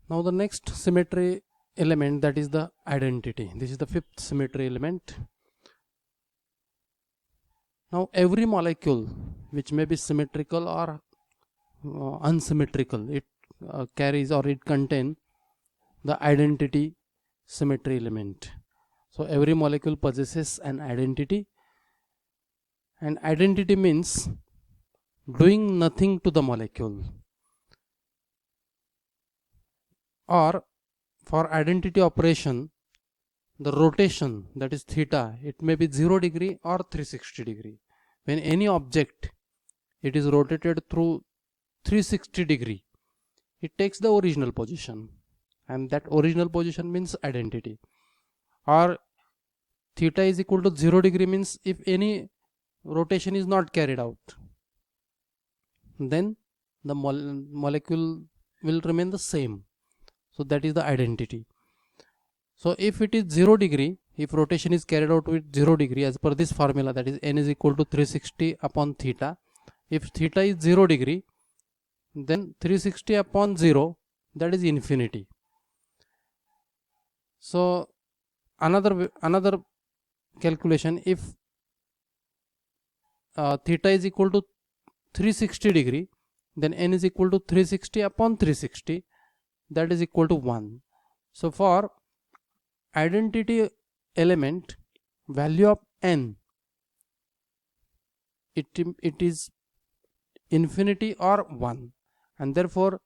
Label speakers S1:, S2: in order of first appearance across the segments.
S1: Now the next symmetry element, that is the identity. This is the fifth symmetry element. Now every molecule which may be symmetrical or unsymmetrical, it carries or it contains the identity symmetry element. So every molecule possesses an identity, and identity means doing nothing to the molecule. Or for identity operation, the rotation, that is theta, it may be 0 degree or 360 degree. When any object, it is rotated through 360 degree, it takes the original position, and that original position means identity. Or theta is equal to 0 degree means if any rotation is not carried out, then the molecule will remain the same. So that is the identity. So if it is 0 degree, if rotation is carried out with 0 degree, as per this formula, that is n is equal to 360 upon theta. If theta is 0 degree, then 360 upon 0, that is infinity. So another calculation, if theta is equal to 360 degree, then n is equal to 360 upon 360, that is equal to 1. So for identity element, value of n, it is infinity or 1, and therefore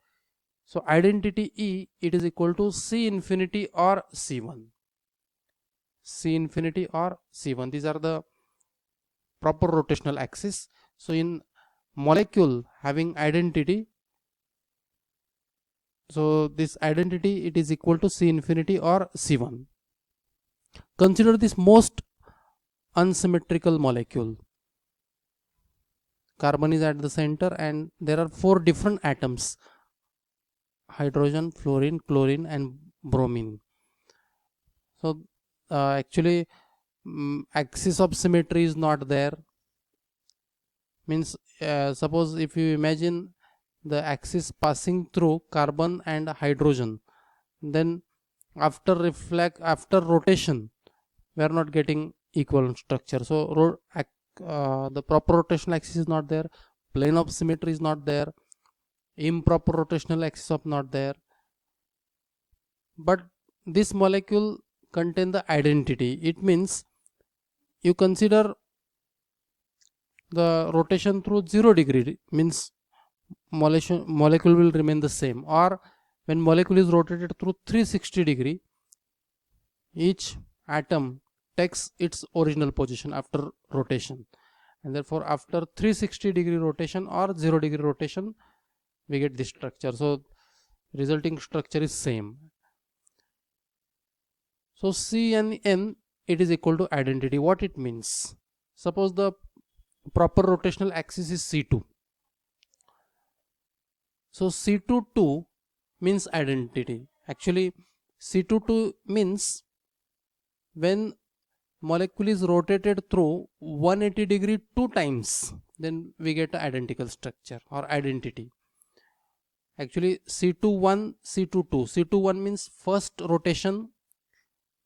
S1: so identity E, it is equal to C infinity or C1. C infinity or C1, these are the proper rotational axis. So in molecule having identity, so this identity, it is equal to C infinity or C1. Consider this most unsymmetrical molecule. Carbon is at the center and there are 4 different atoms: hydrogen, fluorine, chlorine and bromine. So actually axis of symmetry is not there. Means suppose if you imagine the axis passing through carbon and hydrogen, then after rotation we are not getting equal structure. So the proper rotational axis is not there, plane of symmetry is not there, improper rotational axis of not there. But this molecule contain the identity. It means you consider the rotation through 0 degree, means molecule will remain the same. Or when molecule is rotated through 360 degree, each atom takes its original position after rotation, and therefore after 360 degree rotation or 0 degree rotation we get this structure. So resulting structure is same. So C and N, it is equal to identity. What it means? Suppose the proper rotational axis is C2. So C22 means identity. Actually C22 means when molecule is rotated through 180 degree 2 times, then we get an identical structure or identity. Actually C21, C22. C21 means first rotation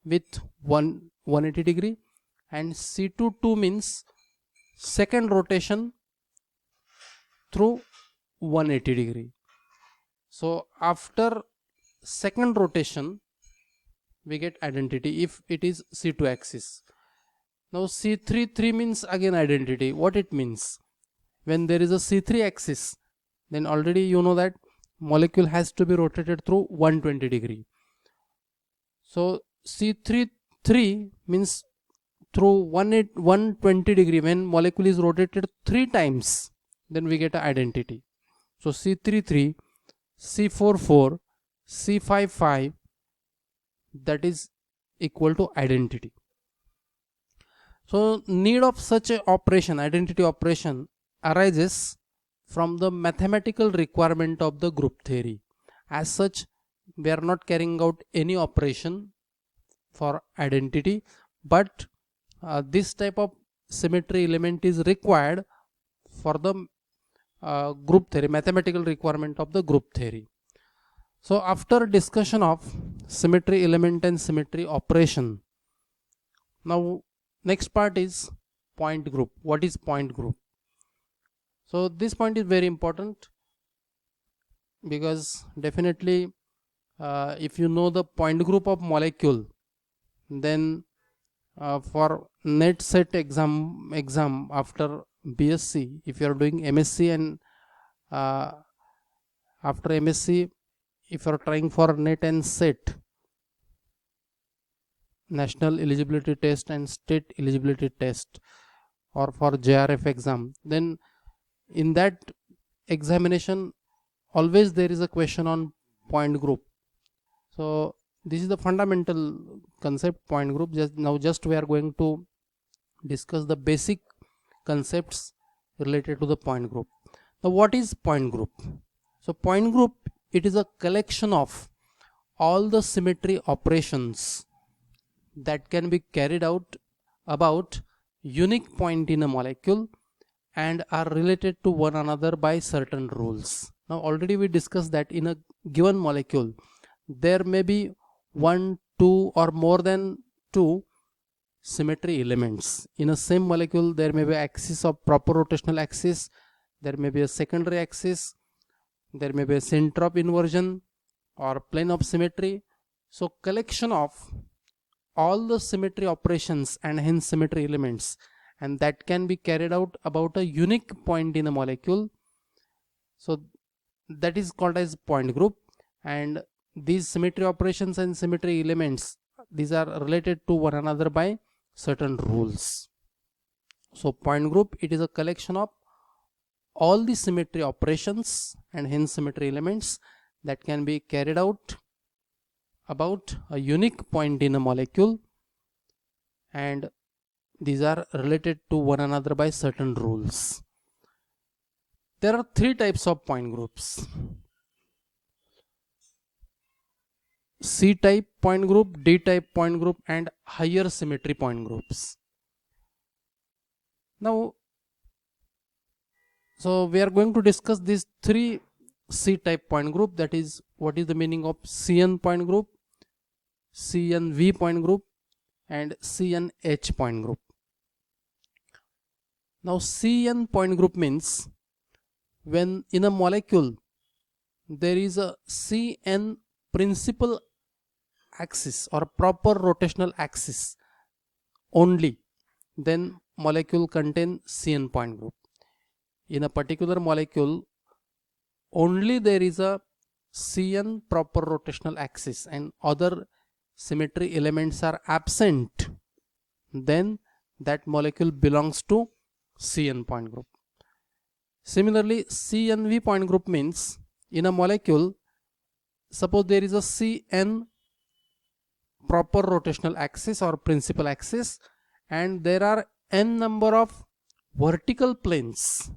S1: with 180 degree, and C22 means second rotation through 180 degree. So after second rotation we get identity if it is C2 axis. Now C33 means again identity. What it means? When there is a C3 axis, then already you know that molecule has to be rotated through 120 degree. So C33 means through 120 degree, when molecule is rotated 3 times, then we get an identity. So C33, C44, C55, that is equal to identity. So need of such a operation, identity operation, arises from the mathematical requirement of the group theory. As such, we are not carrying out any operation for identity, but this type of symmetry element is required for the group theory, mathematical requirement of the group theory. So after discussion of symmetry element and symmetry operation, now next part is point group. What is point group? So this point is very important, because definitely if you know the point group of molecule, then for net set exam after BSc, if you are doing MSc, and uh, after MSc, if you are trying for net and set, national eligibility test and state eligibility test, or for JRF exam, then in that examination always there is a question on point group. So this is the fundamental concept, point group. Just we are going to discuss the basic concepts related to the point group. Now what is point group? So point group, it is a collection of all the symmetry operations that can be carried out about unique point in a molecule and are related to one another by certain rules. Now already we discussed that in a given molecule there may be one, two, or more than two symmetry elements. In a same molecule there may be axis of proper rotational axis, there may be a secondary axis, there may be a center of inversion or plane of symmetry. So collection of all the symmetry operations and hence symmetry elements, and that can be carried out about a unique point in a molecule, so that is called as point group. And these symmetry operations and symmetry elements, these are related to one another by certain rules. So point group, it is a collection of all the symmetry operations and hence symmetry elements that can be carried out about a unique point in a molecule, and these are related to one another by certain rules. There are three types of point groups: C type point group, D type point group, and higher symmetry point groups. Now so we are going to discuss these three C type point group, that is what is the meaning of CN point group, CNV point group, and CNH point group. Now CN point group means when in a molecule there is a CN principal axis or proper rotational axis only, then molecule contain CN point group. In a particular molecule only there is a CN proper rotational axis and other symmetry elements are absent, then that molecule belongs to CN point group. Similarly, CNV point group means in a molecule, suppose there is a CN proper rotational axis or principal axis, and there are n number of vertical planes.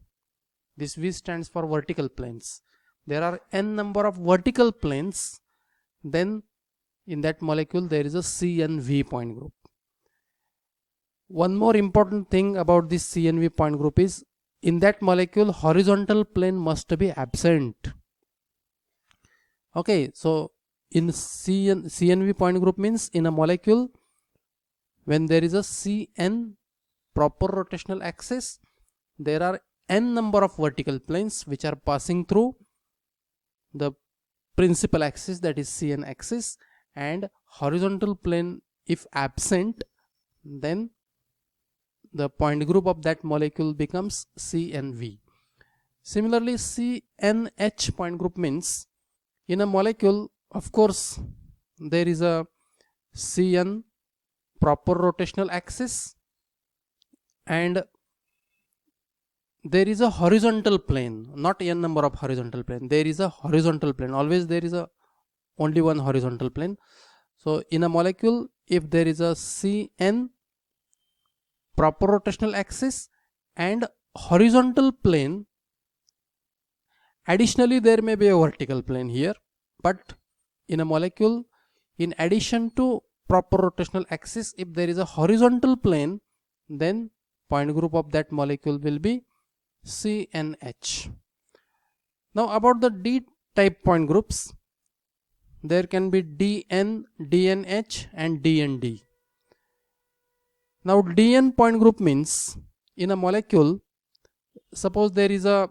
S1: This V stands for vertical planes. There are n number of vertical planes, then in that molecule there is a CNV point group. One more important thing about this CNV point group is in that molecule horizontal plane must be absent. Okay, so in CNV point group means in a molecule when there is a CN proper rotational axis, there are n number of vertical planes which are passing through the principal axis, that is CN axis, and horizontal plane if absent, then the point group of that molecule becomes CNV. Similarly, CNH point group means in a molecule, of course, there is a CN proper rotational axis and there is a horizontal plane, not n number of horizontal plane, there is a horizontal plane, always there is a only one horizontal plane. So in a molecule, if there is a CN proper rotational axis and horizontal plane, additionally there may be a vertical plane here, but in a molecule, in addition to proper rotational axis, if there is a horizontal plane, then point group of that molecule will be CNH. Now about the D type point groups, there can be DN, DNH and DND. Now DN point group means in a molecule, suppose there is a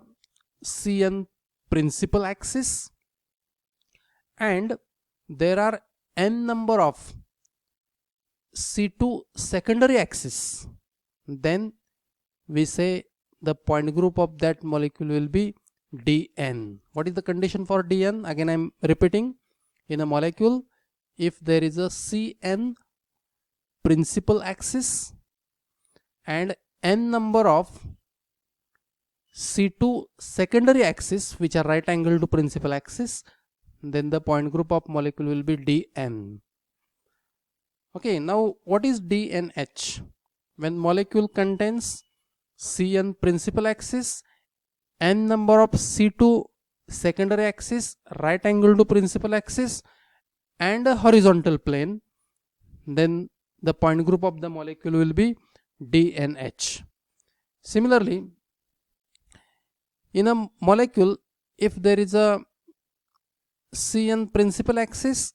S1: CN principal axis and there are n number of C2 secondary axis, then we say the point group of that molecule will be DN. What is the condition for DN? Again I am repeating, in a molecule if there is a CN principal axis and n number of C2 secondary axis which are right angle to principal axis, then the point group of molecule will be DN. Okay, now what is DNH? When molecule contains CN principal axis, n number of C2 secondary axis right angle to principal axis and a horizontal plane, then the point group of the molecule will be DNH. Similarly, in a molecule if there is a CN principal axis,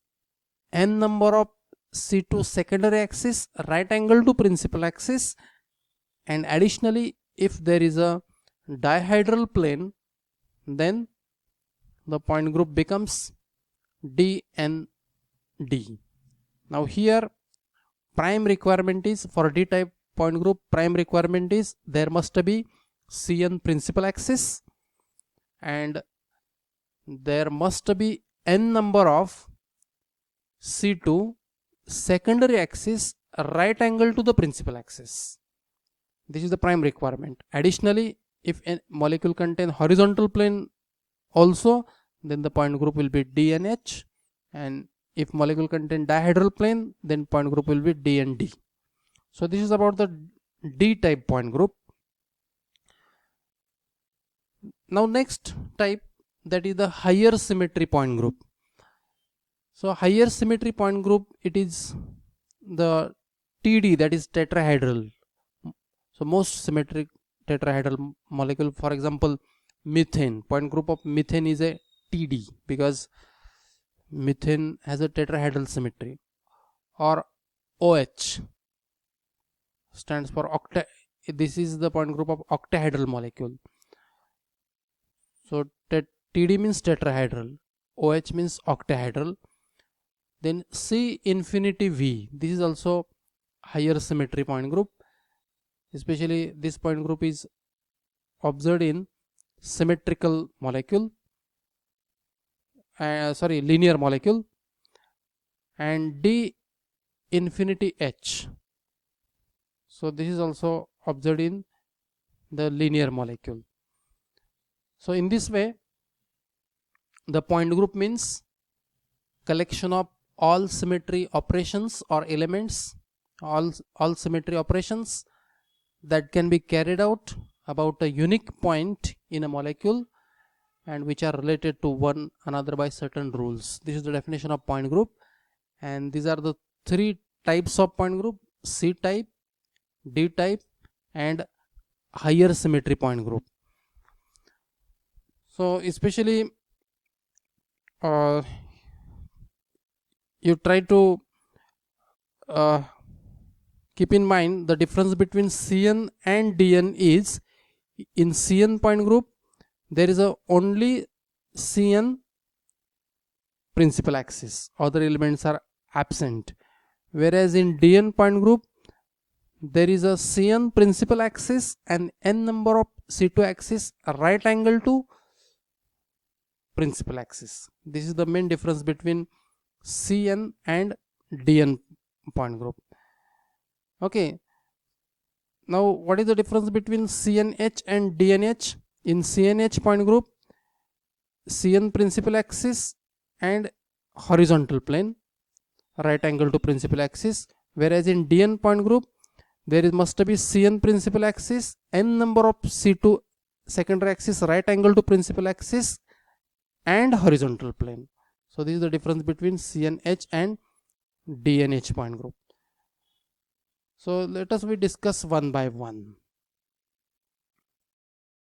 S1: n number of C2 secondary axis right angle to principal axis, and additionally if there is a dihedral plane, then the point group becomes DND. Now here prime requirement is, for D type point group, prime requirement is there must be CN principal axis and there must be n number of C2 secondary axis right angle to the principal axis. This is the prime requirement. Additionally, if a molecule contain horizontal plane also, then the point group will be DNH, and if molecule contain dihedral plane, then point group will be DND. So this is about the D type point group. Now next type, that is the higher symmetry point group. So higher symmetry point group, it is the TD, that is tetrahedral. So most symmetric tetrahedral molecule, for example methane, point group of methane is a TD because methane has a tetrahedral symmetry. Or OH stands for octa, this is the point group of octahedral molecule. So TD means tetrahedral, OH means octahedral. Then C infinity V, this is also higher symmetry point group. Especially this point group is observed in symmetrical molecule, linear molecule. And D infinity H, so this is also observed in the linear molecule. So in this way the point group means collection of all symmetry operations or elements, all symmetry operations that can be carried out about a unique point in a molecule and which are related to one another by certain rules. This is the definition of point group, and these are the three types of point group: C type, D type and higher symmetry point group. So especially you try to keep in mind the difference between CN and DN is, in CN point group there is a only CN principal axis, other elements are absent, whereas in DN point group there is a CN principal axis and n number of C2 axis right angle to principal axis. This is the main difference between CN and DN point group. Okay, now what is the difference between CNH and DNH? In CNH point group, CN principal axis and horizontal plane right angle to principal axis, whereas in DN point group there must be CN principal axis, n number of C2 secondary axis right angle to principal axis and horizontal plane. So this is the difference between CNH and DNH point group. So let us we discuss one by one.